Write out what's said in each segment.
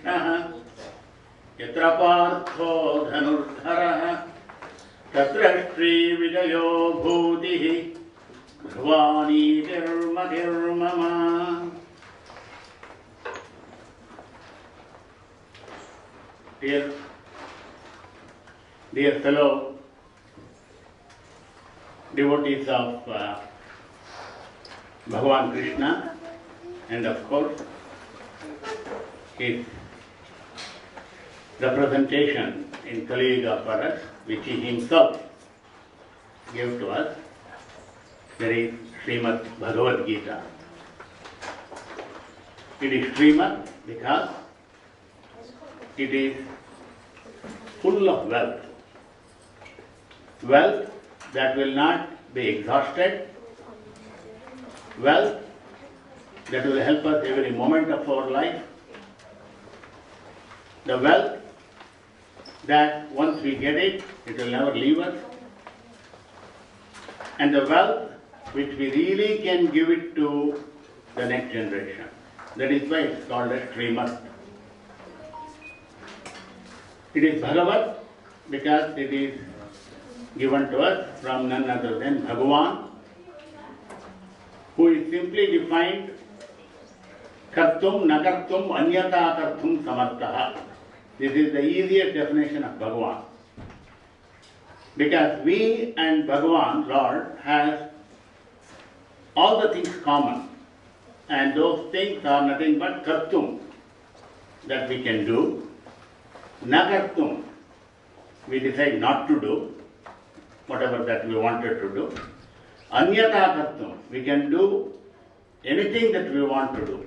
Krishna Yatra Partho Dhanurdhara Tatra Shri Vijayo Bhutihi Bhvani Dirma. Dear fellow devotees of Bhagavan Krishna, and of course his representation in Kali Yuga for us, which he himself gave to us, that is Srimad Bhagavad Gita. It is Srimad because it is full of wealth. Wealth that will not be exhausted, wealth that will help us every moment of our life, the wealth that once we get it, it will never leave us, and the wealth which we really can give it to the next generation. That is why it's called as Srimad. It is Bhagavat because it is given to us from none other than Bhagavan, who is simply defined Kartum Nakartum Anyata Kartum Samartaha. This is the easiest definition of Bhagavan. Because we and Bhagavan, Lord, has all the things common. And those things are nothing but Kartum, that we can do. Nakartum, we decide not to do whatever that we wanted to do. Anyata Kartum, we can do anything that we want to do.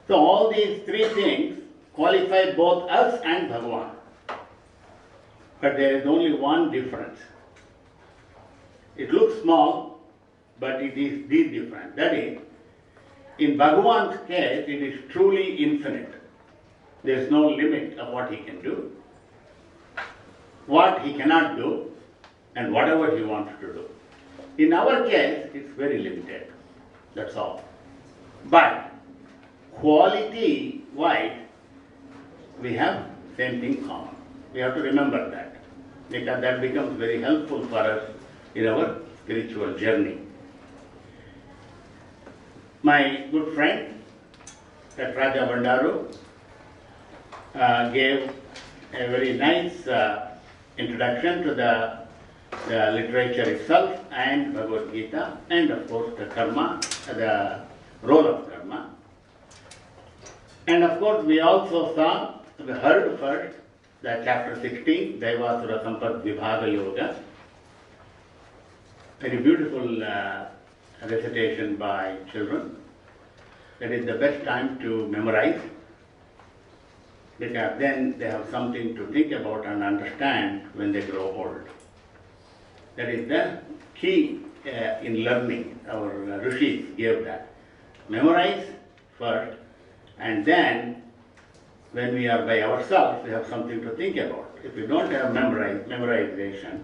So all these three things qualify both us and Bhagavan. But there is only one difference. It looks small, but it is the difference. That is, in Bhagavan's case, it is truly infinite. There is no limit of what he can do, what he cannot do, and whatever he wants to do. In our case, it's very limited. That's all. But quality-wise, we have same thing common. We have to remember that, because that becomes very helpful for us in our spiritual journey. My good friend, Raja Bandaru, gave a very nice introduction to the literature itself and Bhagavad Gita, and of course the karma, the role of karma. And of course we also we heard first that chapter 16, Daivasura Sampad Vibhaga Yoga, very beautiful recitation by children. That is the best time to memorize, because then they have something to think about and understand when they grow old. That is the key in learning. Our rishis gave that. Memorize first, and then when we are by ourselves, we have something to think about. If we don't have memorization,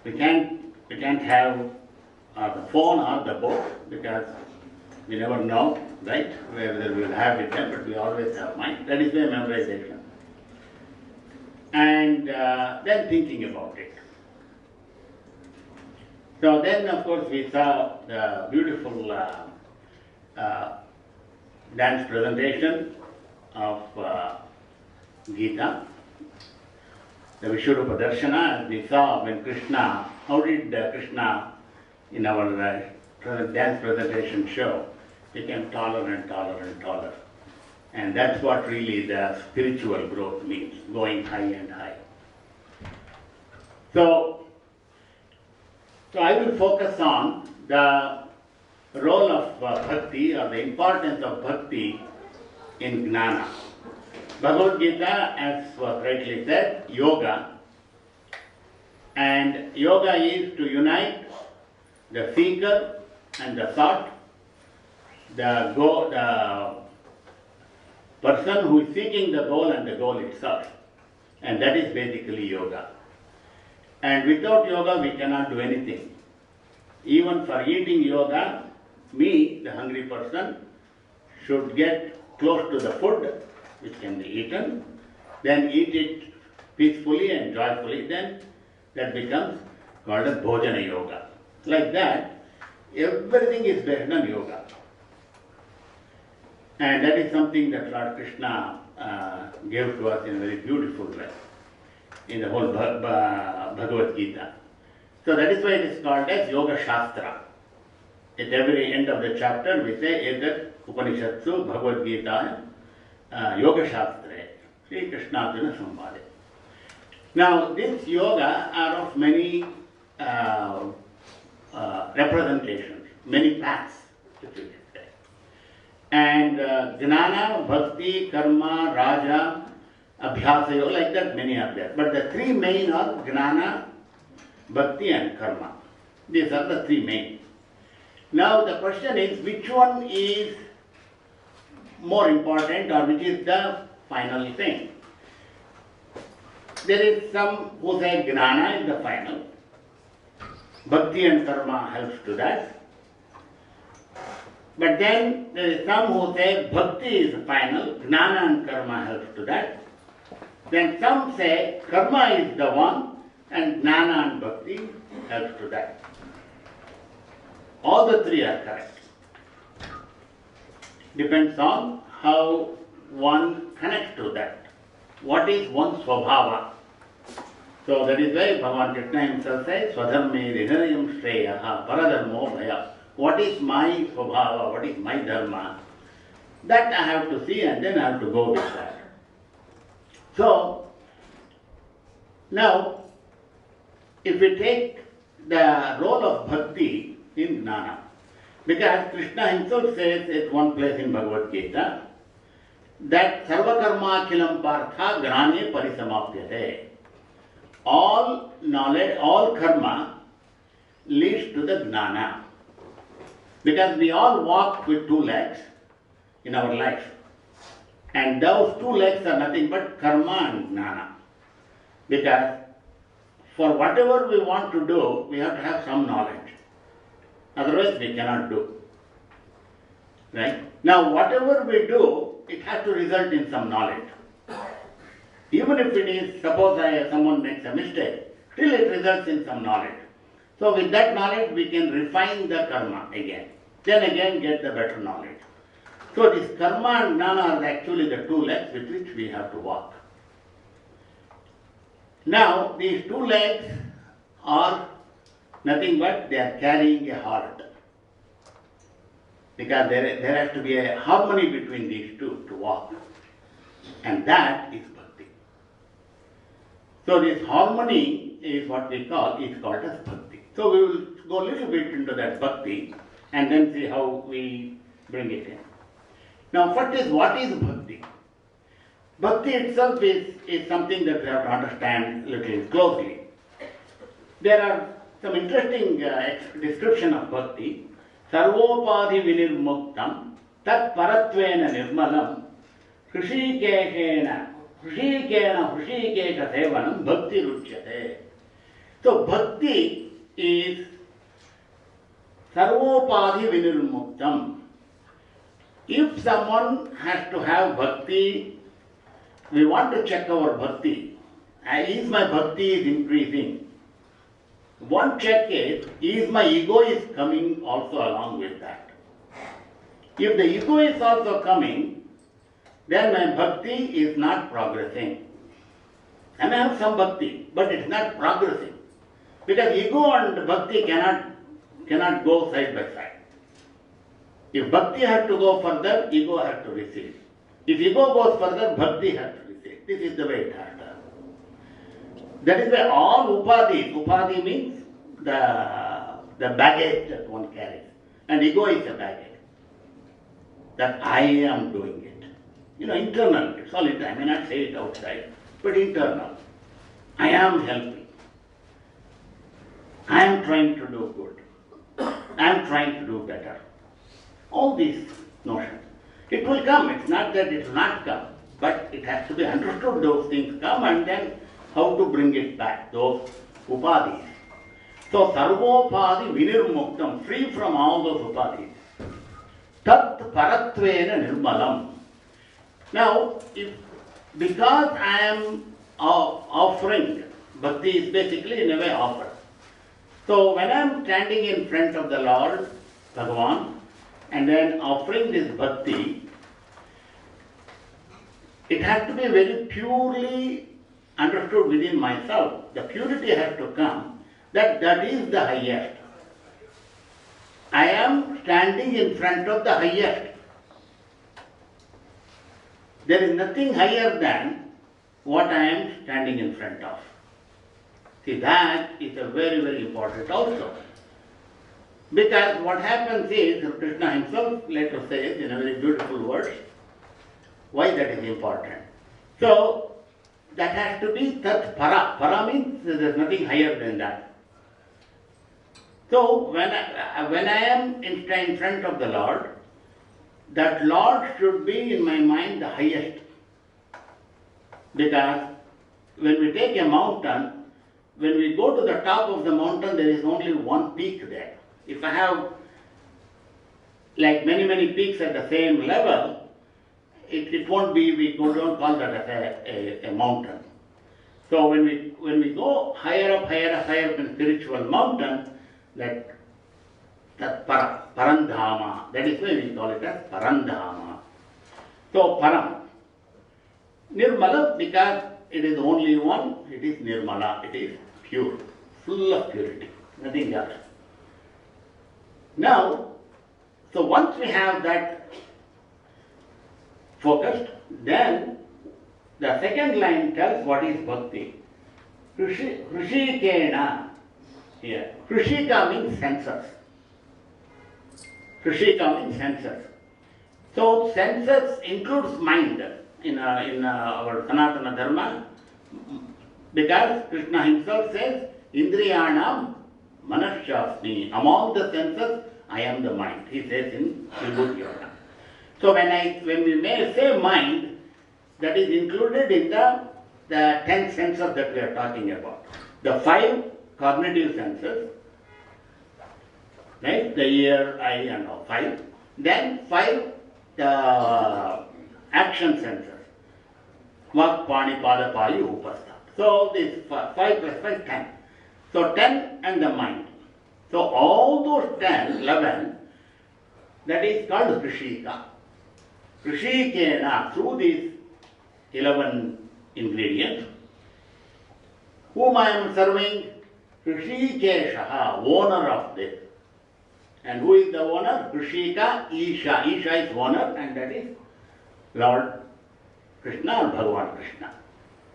we can't have the phone or the book, because we never know, right, whether we will have it then, but we always have mind. That is the memorization. And then thinking about it. So then, of course, we saw the beautiful dance presentation of Gita, the Vishwarupa Darshana, as we saw when Krishna, how did Krishna in our dance presentation show, became taller and taller and taller. And that's what really the spiritual growth means, going high and high. So I will focus on the role of Bhakti, or the importance of Bhakti in Jnana. Bhagavad Gita, as was rightly said, yoga. And yoga is to unite the seeker and the sought, the person who is seeking the goal and the goal itself. And that is basically yoga. And without yoga, we cannot do anything. Even for eating yoga, me, the hungry person, should get close to the food which can be eaten, then eat it peacefully and joyfully, then that becomes called as Bhojana Yoga. Like that, everything is based on yoga. And that is something that Lord Krishna gave to us in a very beautiful way in the whole Bhagavad Gita. So that is why it is called as Yoga Shastra. At every end of the chapter we say, Etat Upanishatsu Bhagavad Gita Yoga Shastra, Sri Krishna Arjuna Samvade. Now, this yoga are of many representations, many paths, if you can say. And Jnana, Bhakti, Karma, Raja, Abhyasa Yoga, like that many are there. But the three main are Jnana, Bhakti and Karma. These are the three main. Now the question is, which one is more important or which is the final thing? There is some who say Jnana is the final. Bhakti and Karma helps to that. But then there is some who say Bhakti is the final, Jnana and Karma helps to that. Then some say Karma is the one and Jnana and Bhakti helps to that. All the three are correct. Depends on how one connects to that. What is one's swabhava? So that is why Bhagavan Krishna himself says, Swadharme Rinayam Shreyaha Paradharmo Bhaya. What is my swabhava? What is my dharma? That I have to see and then I have to go with that. So, now, if we take the role of bhakti in Jnana, because Krishna himself says at one place in Bhagavad Gita, that Sarva Karma Akhilam Partha Gnane Parisamapyate. All knowledge, all karma leads to the Jnana. Because we all walk with two legs in our life. And those two legs are nothing but karma and Jnana. Because for whatever we want to do, we have to have some knowledge. Otherwise we cannot do. Right? Now whatever we do, it has to result in some knowledge. Even if it is, suppose someone makes a mistake, still it results in some knowledge. So with that knowledge we can refine the karma again. Then again get the better knowledge. So this karma and jnana are actually the two legs with which we have to walk. Now these two legs are nothing but they are carrying a heart. Because there has to be a harmony between these two to walk. And that is bhakti. So this harmony is what we call, is called as bhakti. So we will go a little bit into that bhakti and then see how we bring it in. Now what is bhakti? Bhakti itself is something that we have to understand a little closely. There are some interesting description of bhakti. Sarvopadhi vinirmuktam tat paratvena nirmalam Hrushikesha sevanam bhakti ruchyate. So bhakti is sarvopadhi vinirmuktam. If someone has to have bhakti, we want to check our bhakti. Is my bhakti increasing? One check is my ego is coming also along with that. If the ego is also coming, then my bhakti is not progressing. I may have some bhakti, but it's not progressing. Because ego and bhakti cannot go side by side. If bhakti has to go further, ego has to receive. If ego goes further, bhakti has to receive. This is the way it has to. That is why all upadhi means the baggage that one carries. And ego is a baggage. That I am doing it. Internal, it's all internal. I may not say it outside, but internal. I am helping. I am trying to do good. I am trying to do better. All these notions. It will come. It's not that it will not come, but it has to be understood. Those things come and then how to bring it back, those upadhis. So, sarvopadhi vinirmuktam, free from all those upadhis. Tat paratvena nirmalam. Now, because I am offering, bhakti is basically in a way offer. So when I am standing in front of the Lord, Bhagavan, and then offering this bhakti, it has to be very purely understood within myself. The purity has to come that is the highest. I am standing in front of the highest. There is nothing higher than what I am standing in front of. See, that is a very, very important also. Because what happens is, Krishna himself later says in a very beautiful words, why that is important. So, that has to be tat para. Para means there is nothing higher than that. So, when I am in front of the Lord, that Lord should be in my mind the highest. Because when we take a mountain, when we go to the top of the mountain, there is only one peak there. If I have like many, many peaks at the same level, it won't be, we don't call that as a mountain. So when we go higher up in spiritual mountain, like that Parandhama, that is why we call it as Parandhama. So Param. Nirmala, because it is only one, it is Nirmala, it is pure, full of purity, nothing else. Now, so once we have that focused, then the second line tells what is bhakti. Hrishikena. Here. Hrishika means senses. Hrishika means senses. So senses includes mind in our Sanatana Dharma, because Krishna himself says, Indriyanam Manashasmi. Among the senses, I am the mind. He says in Vibhuti Yoga. So when we may say mind, that is included in the 10 senses that we are talking about. The 5 cognitive senses, right? The ear, eye, and all 5. Then 5 action senses. Vak, Pani, Pada, Payu, Upastha. So this 5 plus 5, 10. So 10 and the mind. So all those 10, 11, that is called Hrishika. Hrishikena, through these 11 ingredients, whom I am serving? Hrishikeshaha, owner of this. And who is the owner? Hrishika, Isha. Isha is owner, and that is Lord Krishna or Bhagavan Krishna.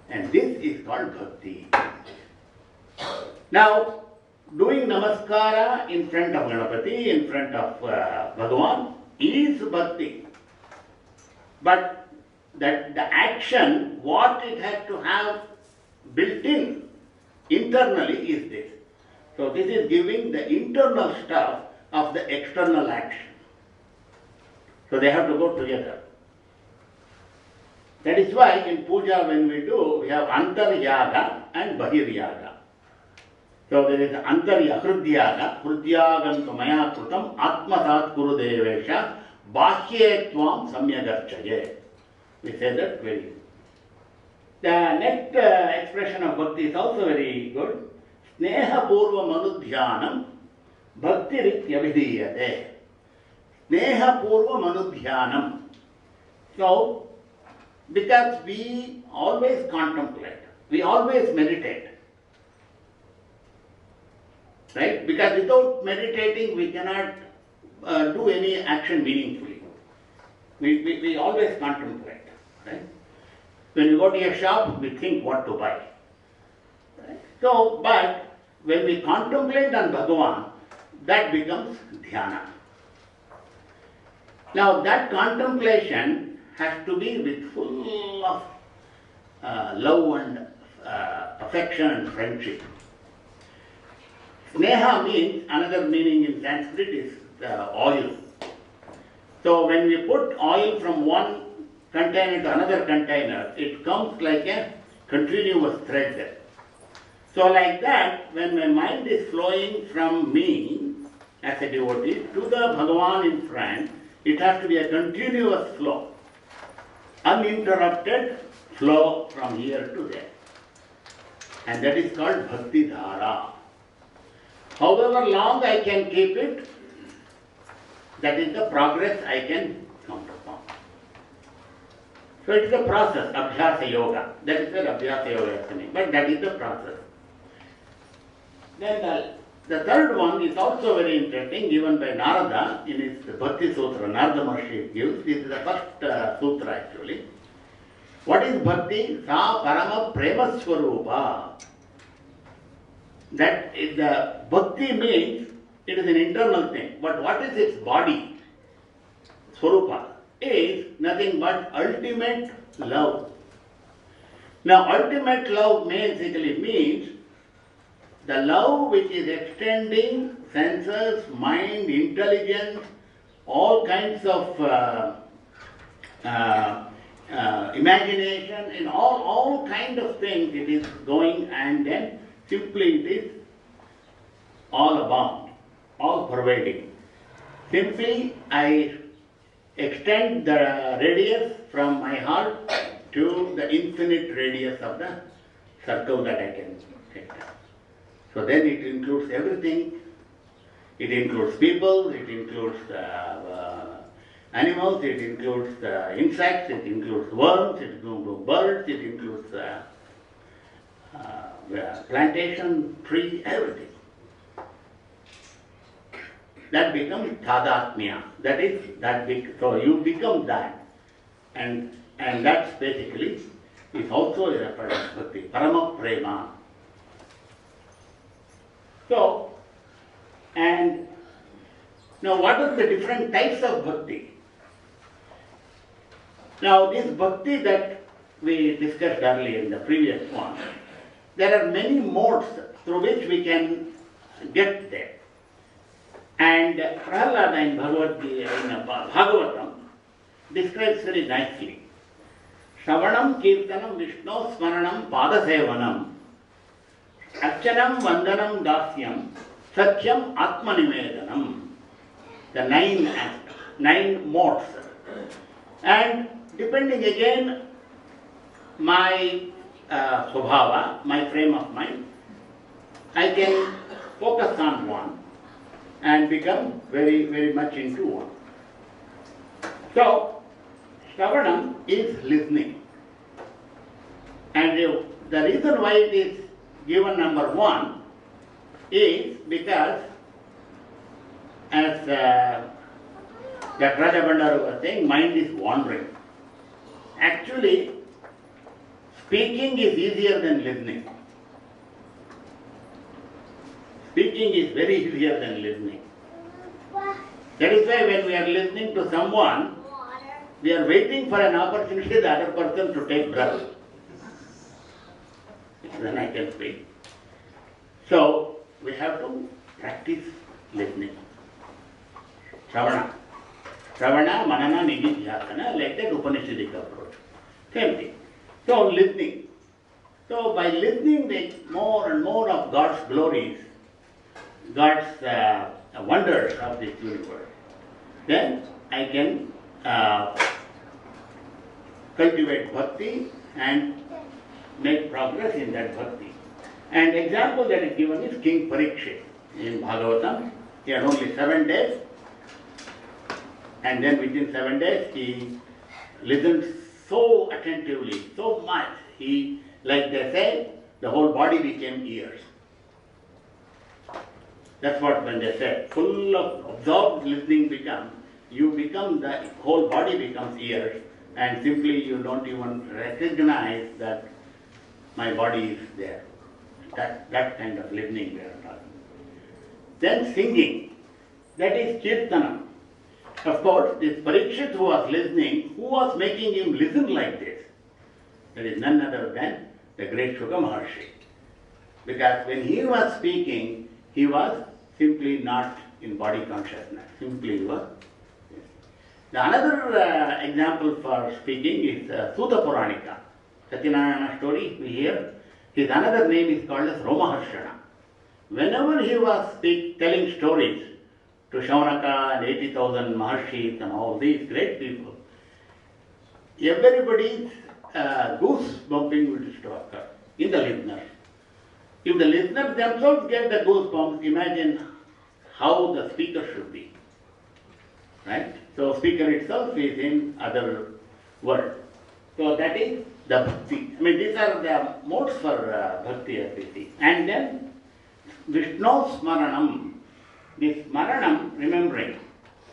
And this is called bhakti. Now, doing namaskara in front of Ganapati, in front of Bhagavan, is bhakti. But that the action, what it has to have built in internally is this. So this is giving the internal stuff of the external action. So they have to go together. That is why in puja when we do, we have antaryaga and bahiryaga. So there is antarya, hrudyagam maya krutam atmasat kuru devesha bahye tvam samyagarchaye. We say that very good. The next expression of bhakti is also very good. Sneha purva manudhyanam bhaktirit yavidiyate. Sneha purva manudhyanam. So, because we always contemplate, we always meditate. Right? Because without meditating, we cannot do any action meaningfully. We always contemplate. Right? When we go to a shop, we think what to buy. Right? So, but when we contemplate on Bhagavan, that becomes dhyana. Now, that contemplation has to be with full of love and affection and friendship. Sneha means, another meaning in Sanskrit is oil. So when we put oil from one container to another container, it comes like a continuous thread. So like that, when my mind is flowing from me as a devotee to the Bhagavan in front, it has to be a continuous flow. uninterrupted flow from here to there. And that is called Bhakti Dhara. However long I can keep it, that is the progress I can count upon. So it is a process, Abhyasa Yoga. That is where Abhyasa Yoga is coming. But that is the process. Then the third one is also very interesting, given by Narada in his Bhakti Sutra. Narada Maharshi gives. This is the first sutra actually. What is Bhakti? Sa Parama Prema Swarupa. That is the Bhakti means it is an internal thing. But what is its body? Swarupa is nothing but ultimate love. Now ultimate love basically means the love which is extending senses, mind, intelligence, all kinds of imagination, and all kind of things it is going, and then simply it is all abound, all pervading. Simply I extend the radius from my heart to the infinite radius of the circle that I can take. So then it includes everything. It includes people, it includes animals, it includes insects, it includes worms, it includes birds, it includes plantation, tree, everything. That becomes tadatmya. So you become that. And that's basically is also a reference to Bhakti, Parama Prema. So, and now what are the different types of bhakti? Now this bhakti that we discussed earlier in the previous one, there are many modes through which we can get there. And Prahlada in Bhagavatam describes very nicely. Shravanam Kirtanam Vishnu Smaranam Padasevanam Archanam Vandanam Dasyam Satyam Atmanivedanam. The nine modes. And depending again my swabhava, my frame of mind, I can focus on one and become very, very much into one. So, Shravanam is listening. And the reason why it is given number one is because, as that Raja Bhandaru was saying, mind is wandering. Actually, speaking is easier than listening. Speaking is very easier than listening. That is why when we are listening to someone, we are waiting for an opportunity the other person to take breath. Then I can speak. So, we have to practice listening. Shravana. Shravana, Manana, Nididhyasana, like that Upanishadic approach. Same thing. So, listening. So, by listening the more and more of God's glories, God's wonders of this universe, then I can cultivate bhakti and make progress in that bhakti. And example that is given is King Parikshit in Bhagavatam. He had only 7 days, and then within 7 days he listened so attentively, so much. He, like they say, the whole body became ears. That's what when they say, full of absorbed listening the whole body becomes ears, and simply you don't even recognize that my body is there. That kind of listening we are talking. Then singing, that is Kirtanam. Of course, this Parikshit who was listening, who was making him listen like this? That is none other than the great Shuka Maharshi. Because when he was speaking, he was simply not in body consciousness. Simply he was. The another example for speaking is Sutta Puranika. Satyanarayana story we hear. His another name is called as Romaharshana. Whenever he was telling stories to Shaunaka and 80,000 Maharshis and all these great people, everybody's goose bumping will occur in the listener. If the listeners themselves get the goosebumps, imagine how the speaker should be. Right? So speaker itself is in other world. So that is the Bhakti. I mean, these are the modes for Bhakti as we see. And then Vishnu Smaranam. This Smaranam, remembering.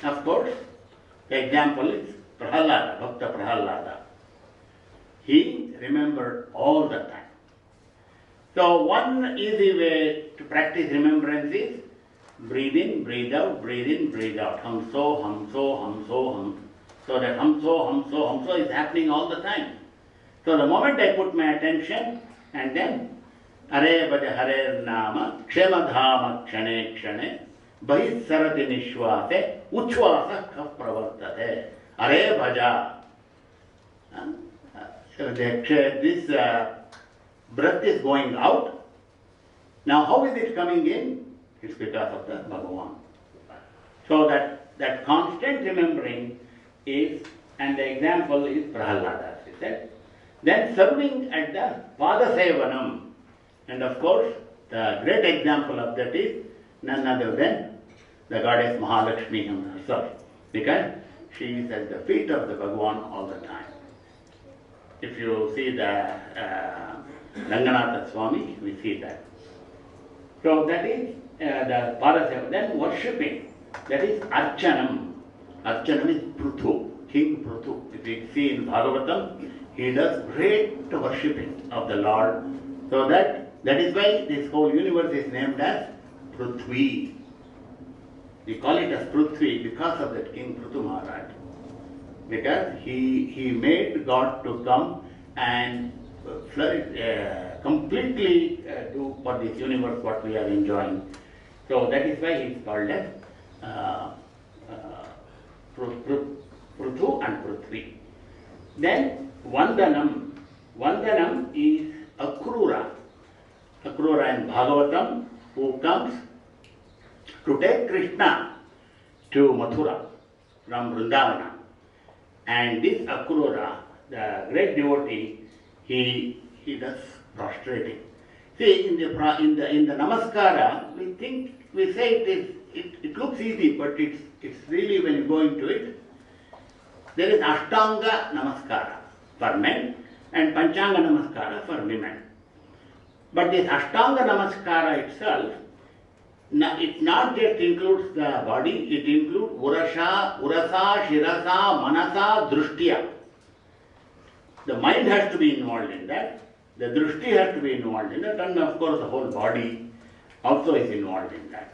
Of course, the example is Prahalada, Bhakta Prahalada. He remembered all the time. So one easy way to practice remembrance is breathe in, breathe out, breathe in, breathe out. Hamso, hamso, hamso, hum. So that hamso, hamso, hamso is happening all the time. So the moment I put my attention and then Are Bhaja Hare Nama Kshemadhama Kshane Kshane Bahis Sarati Nishwate Uchvasa Kha Pravartate Are Bhaja. This breath is going out. Now how is it coming in? It's because of the Bhagavan. So that constant remembering is, and the example is Prahalada, he said. Then serving at the Padasevanam. And of course, the great example of that is none other than the goddess Mahalakshmi herself. Because she is at the feet of the Bhagavan all the time. If you see the Ranganatha Swami, we see that. So that is the Paraseva. Then worshipping, that is Archanam. Archanam is Pruthu, King Pruthu. If you see in Bhagavatam, he does great worshipping of the Lord. So that is why this whole universe is named as Prithvi. We call it as Prithvi because of that King Prithu Maharaj. Because he made God to come and completely do for this universe what we are enjoying. So that is why he is called as Pruthu and Prithvi. Then Vandanam. Vandanam is Akrura. Akrura in Bhagavatam, who comes to take Krishna to Mathura from Vrindavana. And this Akrura, the great devotee, he does prostrating. See, in the Namaskara, we say it looks easy, but it's really, when you go into it, there is Ashtanga Namaskara for men and Panchanga Namaskara for women. But this Ashtanga Namaskara itself, it not just includes the body, it includes Urasa, Shirasa, Manasa, Drushtya. The mind has to be involved in that, the Drushti has to be involved in that, and of course the whole body also is involved in that.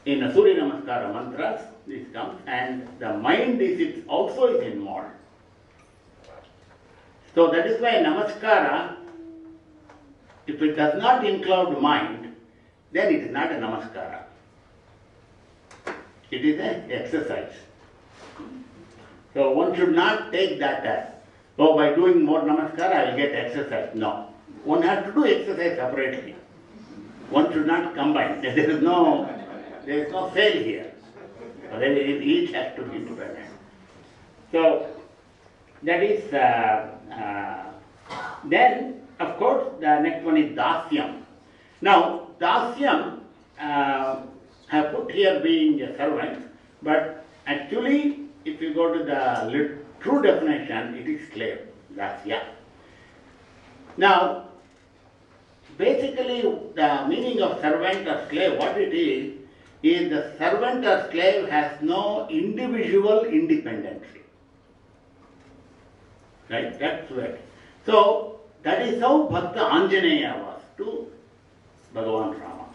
In the Surya Namaskara mantras, this comes, and the mind also is involved. So that is why Namaskara, if it does not include mind, then it is not a Namaskara. It is an exercise. So one should not take that as, oh, by doing more Namaskara I will get exercise. No. One has to do exercise separately. One should not combine. There is no fail here. Each has to be independent. So that is, then of course the next one is Dasyam. Now Dasyam, have put here being a servant, but actually if you go to the true definition, it is slave, Dasya. Now basically the meaning of servant or slave, what it is the servant or slave has no individual independency. Right? That's right. So that is how Bhakta Anjaneya was to Bhagavan Rama.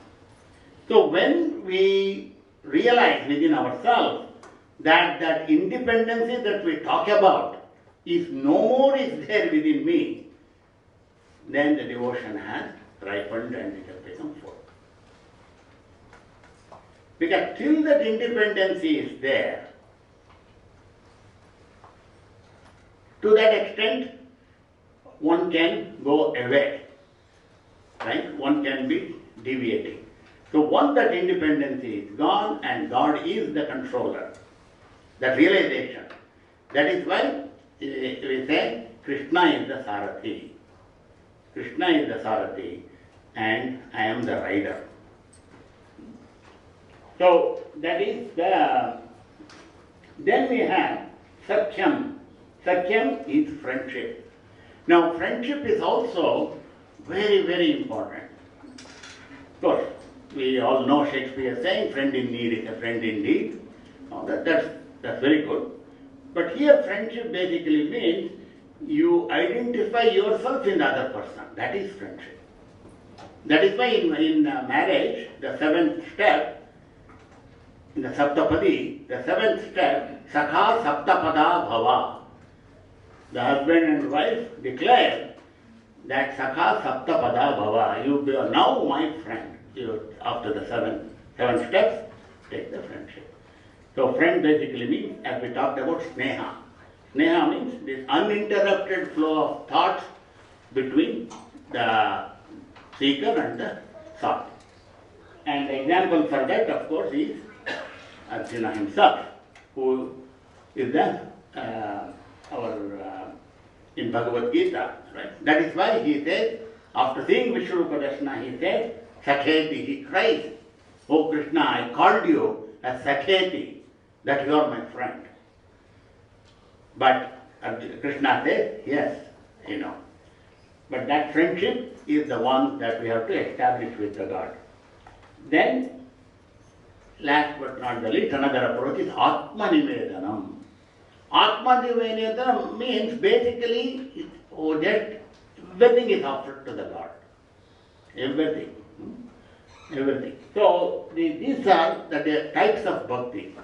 So when we realize within ourselves that independency that we talk about is no more is there within me, then the devotion has ripened and it has become full. Because till that independency is there, to that extent, one can go away, right? One can be deviating. So once that independency is gone and God is the controller, that realization, that is why we say Krishna is the Sarathi. Krishna is the Sarathi and I am the rider. So that is the. Then we have Satyam. Satyam is friendship. Now friendship is also very, very important. Of course, we all know Shakespeare saying, friend in need is a friend indeed. Now that's very good. But here friendship basically means you identify yourself in the other person. That is friendship. That is why in marriage, the seventh step, in the Saptapadi, the seventh step, Sakha Saptapada Bhava. The husband and wife declare that Sakha Saptapada Bhava. You are now my friend. After the seven steps, take the friendship. So friend basically means, as we talked about, Sneha. Sneha means this uninterrupted flow of thoughts between the seeker and the sought. And the example for that, of course, is Arjuna himself, who is in Bhagavad Gita, right? That is why he says, after seeing Vishwarupa Darshana, he says, Sakheti, he cries, "Oh Krishna, I called you as Sakheti, that you are my friend." But Krishna says, yes, But that friendship is the one that we have to establish with the God. Then, last but not the least, another approach is Atmanivedanam. Atmanivedanam means basically that everything is offered to the God. Everything. So these are the types of bhakti.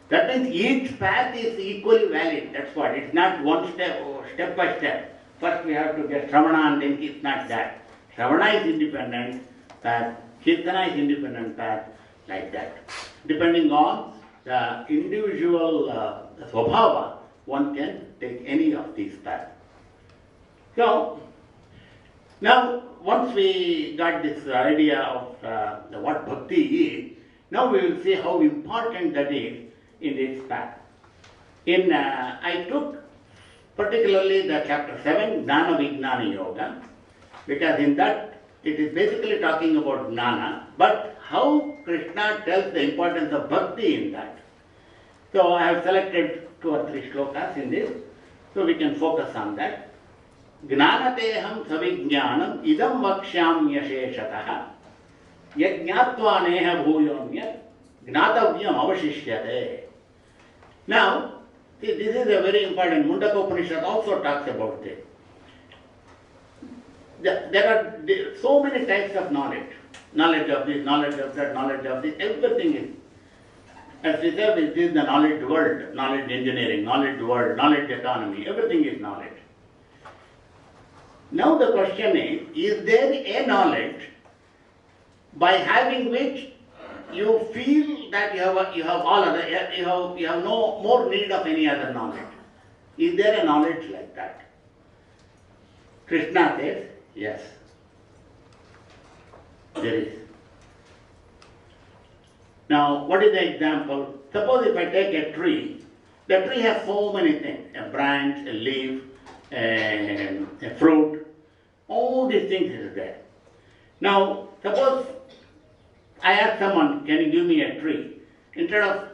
That means each path is equally valid. That's what. It's not one step by step. First we have to get Shravana and then it's not that. Shravana is independent path, Kirtana is independent path, like that. Depending on the individual swabhava, one can take any of these paths. So, now once we got this idea of what bhakti is, now we will see how important that is in this path. I took particularly the chapter 7, Jnana Vijnana Yoga, because in that it is basically talking about Jnana, but how Krishna tells the importance of bhakti in that. So I have selected 2 or 3 shlokas in this, so we can focus on that. Jnanateham savijnanam idam vakshyamyasheshatah yajñātvā neha bhūyomya gnātavyam avashishyate. Now, see, this is a very important. Mundakopanishad also talks about this. There are so many types of knowledge. Knowledge of this, knowledge of that, knowledge of this, everything is. As we said, this is the knowledge world, knowledge engineering, knowledge world, knowledge economy, everything is knowledge. Now the question is there a knowledge by having which you feel that you have no more need of any other knowledge? Is there a knowledge like that? Krishna says, yes, there is. Now, what is the example? Suppose if I take a tree, the tree has so many things, a branch, a leaf, a fruit, all these things is there. Now, suppose I ask someone, can you give me a tree? Instead of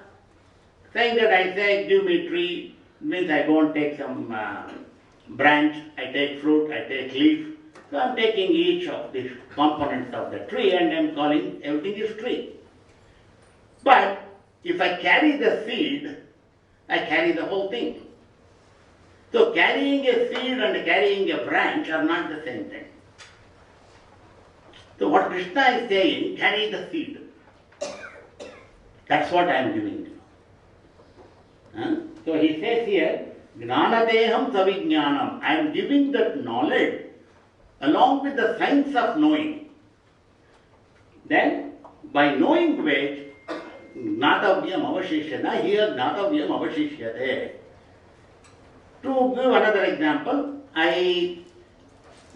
saying that I say, give me a tree, means I go and take some branch, I take fruit, I take leaf. So I'm taking each of these components of the tree and I'm calling everything is tree. But if I carry the seed, I carry the whole thing. So carrying a seed and carrying a branch are not the same thing. So what Krishna is saying, carry the seed. That's what I am giving you. So he says here, Jnanateham savijnanam. I am giving that knowledge along with the science of knowing. Then, by knowing which, Gnātavyam avashishyate. Here, Gnātavyam avashishyate. To give another example,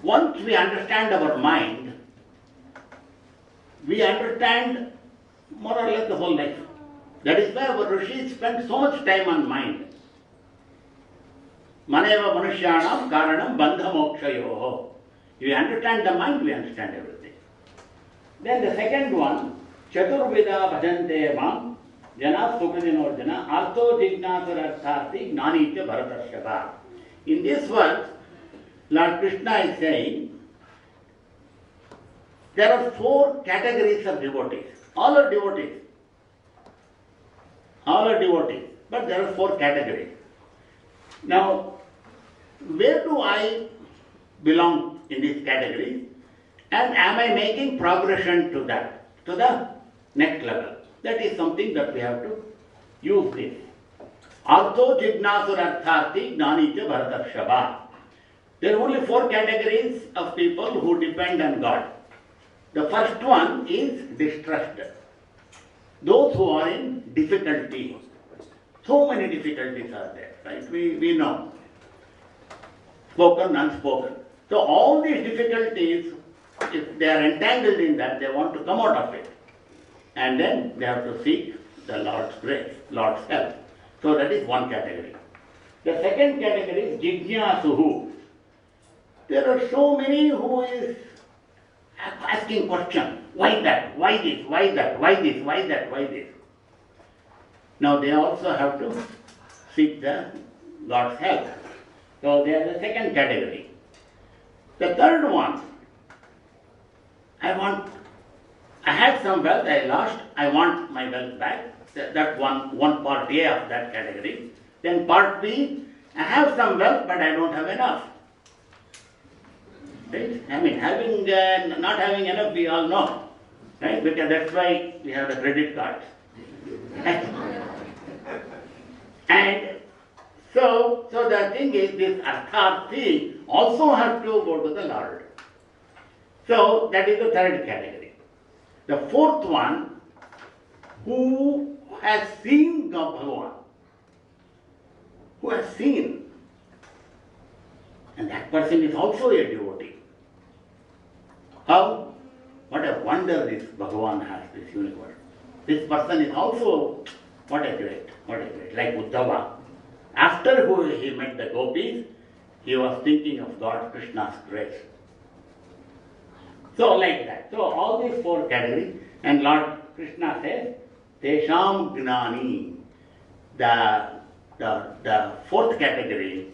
once we understand our mind, we understand more or less the whole life. That is why our Rishis spend so much time on mind. Maneva Manushyanam Karanam Bandha Mokshayoho. If we understand the mind, we understand everything. Then the second one, Chaturvida Bhajante Mam, Jana Sukridinorjana, Artho Jignasarartharthi Gnanitya Bharatarshava. In this verse, Lord Krishna is saying, there are 4 categories of devotees. All are devotees. All are devotees. But there are 4 categories. Now, where do I belong in these categories? And am I making progression to that, to the next level? That is something that we have to use this. Artho Jignasarartharthi Gnanitya Bharatarshava. There are only 4 categories of people who depend on God. The first one is distressed. Those who are in difficulty. So many difficulties are there, right? We know. Spoken, unspoken. So all these difficulties, if they are entangled in that, they want to come out of it. And then they have to seek the Lord's grace, Lord's help. So that is one category. The second category is Jignasuhu. There are so many who is asking questions. Why that? Why this? Why that? Why this? Why that? Why this? Now they also have to seek the God's help. So they are the second category. The third one, I had some wealth, I lost, I want my wealth back. That one part A of that category. Then part B, I have some wealth but I don't have enough. Right? I mean, not having enough, we all know. Right? Because that's why we have the credit cards. And so the thing is, this artharthi also has to go to the Lord. So that is the third category. The fourth one, who has seen Bhagavan, who has seen, and that person is also a devotee. How? What a wonder this Bhagavan has, this universe. This person is also, what a great, like Uddhava. After he met the gopis, he was thinking of God, Krishna's grace. So like that. So all these 4 categories, and Lord Krishna says, Tesham Gnani, the 4th category,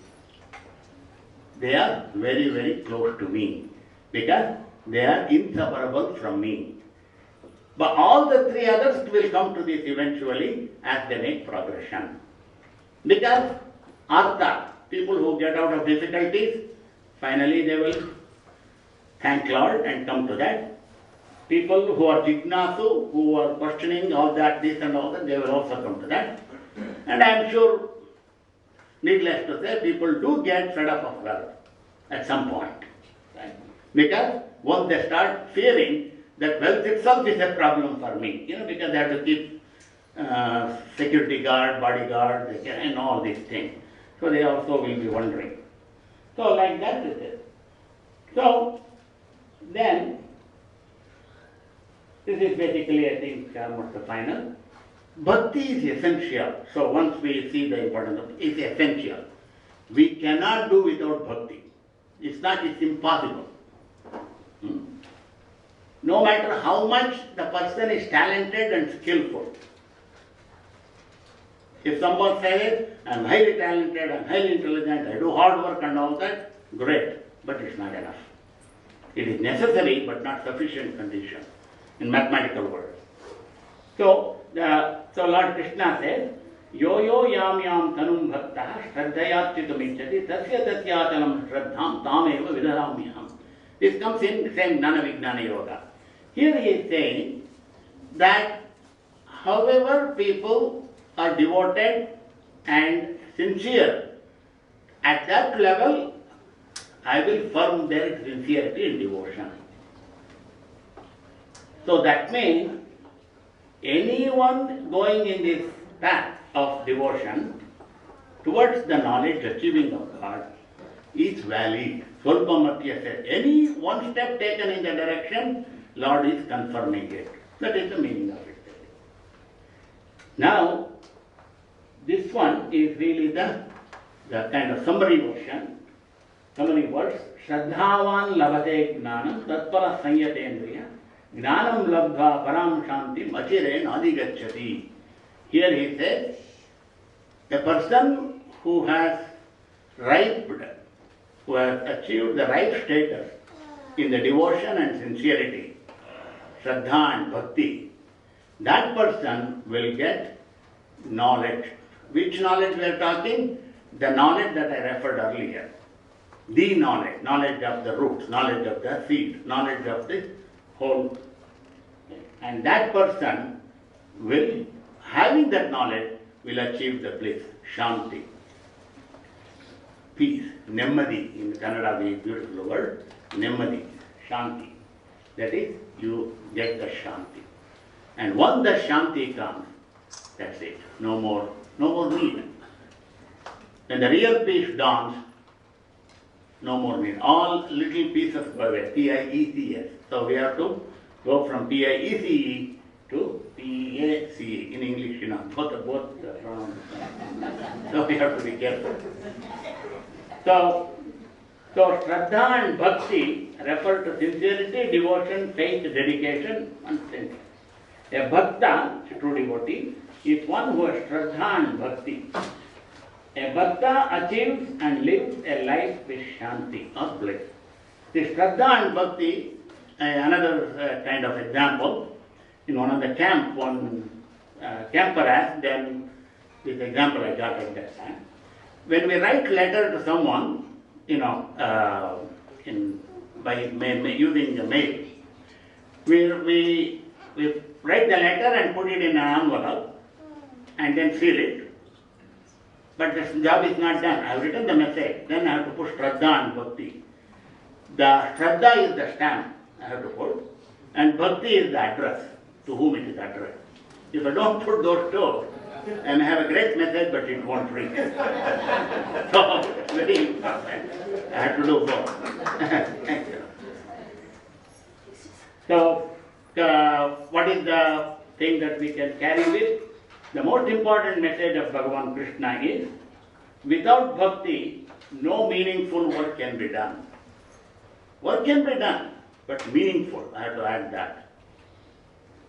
they are very, very close to me because they are inseparable from me. But all the 3 others will come to this eventually as they make progression. Because Artha, people who get out of difficulties, finally they will thank Lord and come to that. People who are Jignasu, who are questioning all that, this and all that, they will also come to that. And I am sure, needless to say, people do get fed up of wealth at some point. Right? Because once they start fearing that wealth itself is a problem for me, because they have to keep security guard, bodyguard, and all these things. So they also will be wondering. So like that it is. So then, this is basically, I think, almost the final. Bhakti is essential. So once we see the importance of it, it's essential. We cannot do without bhakti. It's impossible. No matter how much the person is talented and skillful. If someone says, I'm highly talented, I'm highly intelligent, I do hard work and all that, great, but it's not enough. It is necessary but not sufficient condition in mathematical words. So Lord Krishna says, Yo yo yam yam tanum bhaktah shraddhayatyitum icchati tasya tasyatanam shraddham tameva vidaramyam. This comes in the same Jnana Vijnana Yoga. Here he is saying that however people are devoted and sincere, at that level I will firm their sincerity in devotion. So that means anyone going in this path of devotion towards the knowledge, achieving of God is valid. Swalpamatya says, any one step taken in the direction, Lord is confirming it. That is the meaning of it. Now, this one is really the the kind of summary version, summary words, Shraddhavan labhate gnanam tatpara sanyatendriya gnanam labdha param shantim achiren adhigacchati. Here he says, a person who has riped, who has achieved the right status in the devotion and sincerity, Shraddha and Bhakti, that person will get knowledge. Which knowledge we are talking? The knowledge that I referred earlier. The knowledge, knowledge of the roots, knowledge of the seed, knowledge of the whole. And that person will, having that knowledge, will achieve the bliss, Shanti, peace, Nemmadi. In Kannada, we beautiful word, Nemmadi, Shanti. That is, you get the Shanti. And once the Shanti comes, that's it. No more need. When the real peace dawns, no more need. All little pieces go away. P-I-E-C-S. So we have to go from P-I-E-C-E to P-A-C-E. In English, you know, both pronouns. So we have to be careful. So Shraddha and Bhakti refer to sincerity, devotion, faith, dedication, and sense. A Bhakta, a true devotee, is one who has Shraddha and Bhakti. A Bhakta achieves and lives a life with Shanti or bliss. The Shraddha and Bhakti, another kind of example, in one of the camp, one camper asked, then this example I got at that time. When we write letter to someone, you know, by using the mail, we write the letter and put it in an envelope and then seal it. But this job is not done. I have written the message, then I have to put Shraddha and Bhakti. The Shraddha is the stamp I have to put, and Bhakti is the address, to whom it is addressed. If I don't put those two, I may have a great message, but it won't reach. So, very important. I have to do both. Thank you. So, what is the thing that we can carry with? The most important message of Bhagavan Krishna is, without bhakti, no meaningful work can be done. Work can be done, but meaningful. I have to add that.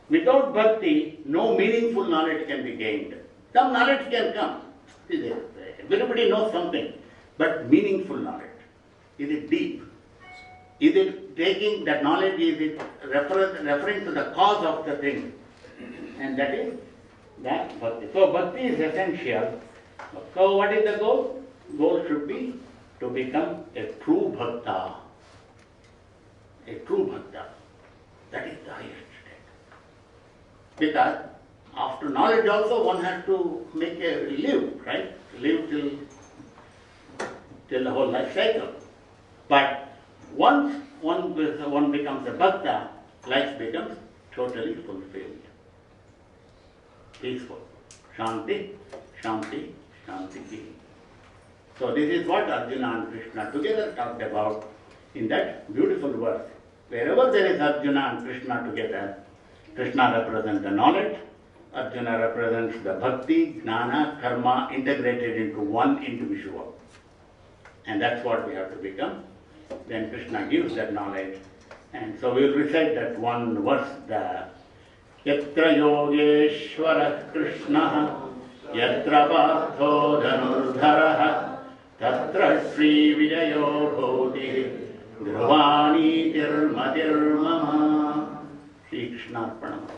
Without bhakti, no meaningful knowledge can be gained. Some knowledge can come. Everybody knows something, but meaningful knowledge. Is it deep? Is it taking that knowledge, is it referring to the cause of the thing? And that is that bhakti. So bhakti is essential. So what is the goal? Goal should be to become a true bhakta. A true bhakta. That is the highest state. Because after knowledge also one has to make a live, right? Live till the whole life cycle. But once one becomes a bhakta, life becomes totally fulfilled. Peaceful. Shanti, Shanti, Shanti. So this is what Arjuna and Krishna together talked about in that beautiful verse. Wherever there is Arjuna and Krishna together, Krishna represents the knowledge, Arjuna represents the bhakti, jnana, karma integrated into one individual. And that's what we have to become. Then Krishna gives that knowledge. And so we will recite that one verse, the Yatra Yogeshwara Krishna Yatra Partho Dhanurdharaha Tatra Sri Vijayo Bhoti Dhruvani Tirmatir Mama. Shri Krishna Arpanam.